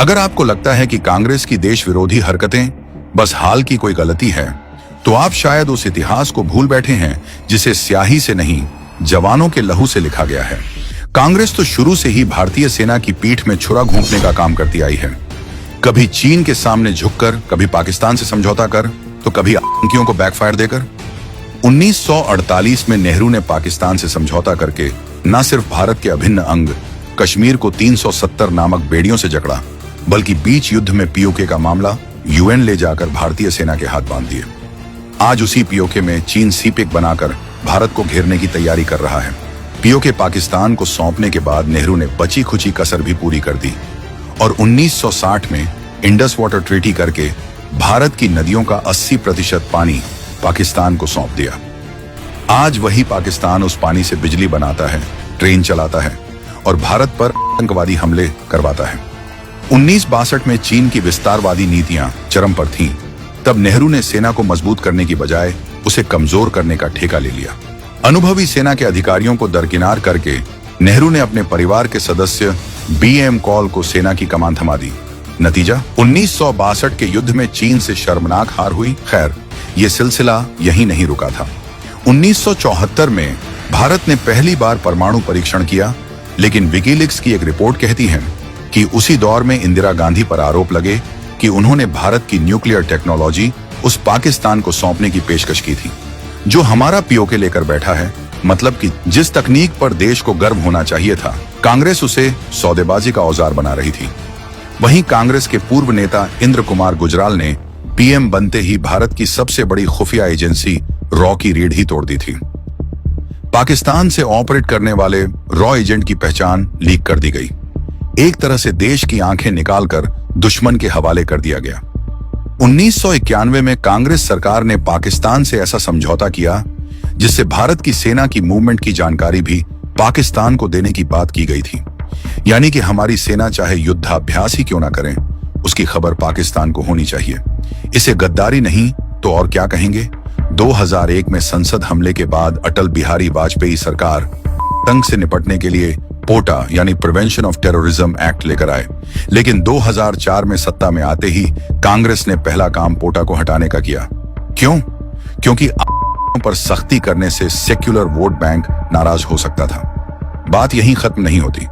अगर आपको लगता है कि कांग्रेस की देश विरोधी हरकतें बस हाल की कोई गलती है, तो आप शायद उस इतिहास को भूल बैठे हैं जिसे स्याही से नहीं, जवानों के लहू से लिखा गया है। कांग्रेस तो शुरू से ही भारतीय सेना की पीठ में छुरा घोंपने का काम करती आई है। कभी चीन के सामने झुककर, कभी पाकिस्तान से समझौता कर, तो कभी आतंकियों को बैकफायर देकर। 1948 में नेहरू ने पाकिस्तान से समझौता करके न सिर्फ भारत के अभिन्न अंग कश्मीर को 370 नामक बेड़ियों से जकड़ा, बल्कि बीच युद्ध में पीओके का मामला यूएन ले जाकर भारतीय सेना के हाथ बांध दिए। आज उसी पीओके में चीन सीपेक बनाकर भारत को घेरने की तैयारी कर रहा है। पीओके पाकिस्तान को सौंपने के बाद नेहरू ने बची खुची कसर भी पूरी कर दी और 1960 में इंडस वाटर ट्रीटी करके भारत की नदियों का 80% पानी पाकिस्तान को सौंप दिया। आज वही पाकिस्तान उस पानी से बिजली बनाता है, ट्रेन चलाता है और भारत पर आतंकवादी हमले करवाता है। 1962 में चीन की विस्तारवादी नीतियां चरम पर थीं। तब नेहरू ने सेना को मजबूत करने की बजाय उसे कमजोर करने का ठेका ले लिया। अनुभवी सेना के अधिकारियों को दरकिनार करके नेहरू ने अपने परिवार के सदस्य बीएम कॉल को सेना की कमान थमा दी। नतीजा 1962 के युद्ध में चीन से शर्मनाक हार हुई। खैर, ये सिलसिला यहीं नहीं रुका था। 1974 में भारत ने पहली बार परमाणु परीक्षण किया, लेकिन विकीलीक्स की एक रिपोर्ट कहती है कि उसी दौर में इंदिरा गांधी पर आरोप लगे कि उन्होंने भारत की न्यूक्लियर टेक्नोलॉजी उस पाकिस्तान को सौंपने की पेशकश की थी, जो हमारा पीओके लेकर बैठा है। मतलब कि जिस तकनीक पर देश को गर्व होना चाहिए था, कांग्रेस उसे सौदेबाजी का औजार बना रही थी। वहीं कांग्रेस के पूर्व नेता इंद्र कुमार गुजराल ने पीएम बनते ही भारत की सबसे बड़ी खुफिया एजेंसी रॉ की रीढ़ ही तोड़ दी थी। पाकिस्तान से ऑपरेट करने वाले रॉ एजेंट की पहचान लीक कर दी गई। एक तरह से देश की आंखें निकालकर दुश्मन के हवाले कर दिया गया। 1991 में कांग्रेस सरकार ने पाकिस्तान से ऐसा समझौता किया जिससे भारत की सेना की मूवमेंट की जानकारी भी पाकिस्तान को देने की बात की गई थी। यानी कि हमारी सेना चाहे युद्धाभ्यास ही क्यों ना करें, उसकी खबर पाकिस्तान को होनी चाहिए। इसे गद्दारी नहीं तो और क्या कहेंगे। 2001 में संसद हमले के बाद अटल बिहारी वाजपेयी सरकार आतंक से निपटने के लिए पोटा यानी प्रिवेंशन ऑफ टेररिज्म एक्ट लेकर आए, लेकिन 2004 में सत्ता में आते ही कांग्रेस ने पहला काम पोटा को हटाने का किया। क्यों? क्योंकि पर सख्ती करने से सेक्युलर वोट बैंक नाराज हो सकता था। बात यहीं खत्म नहीं होती।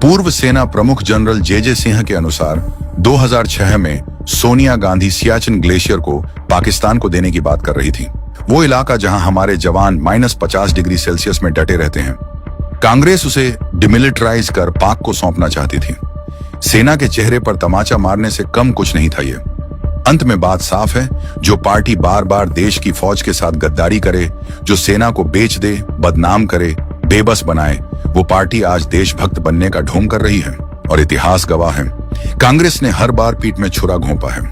पूर्व सेना प्रमुख जनरल जे सिंह के अनुसार 2006 में सोनिया गांधी सियाचिन ग्लेशियर को पाकिस्तान को देने की बात कर रही थी, वो इलाका जहां हमारे जवान -50 डिग्री सेल्सियस में डटे रहते हैं। कांग्रेस उसे डिमिलिटराइज कर पाक को सौंपना चाहती थी। सेना के चेहरे पर तमाचा मारने से कम कुछ नहीं था ये। अंत में बात साफ है, जो पार्टी बार बार देश की फौज के साथ गद्दारी करे, जो सेना को बेच दे, बदनाम करे, बेबस बनाए, वो पार्टी आज देशभक्त बनने का ढोंग कर रही है और इतिहास गवाह है। कांग्रेस ने हर बार पीठ में छुरा घोंपा है।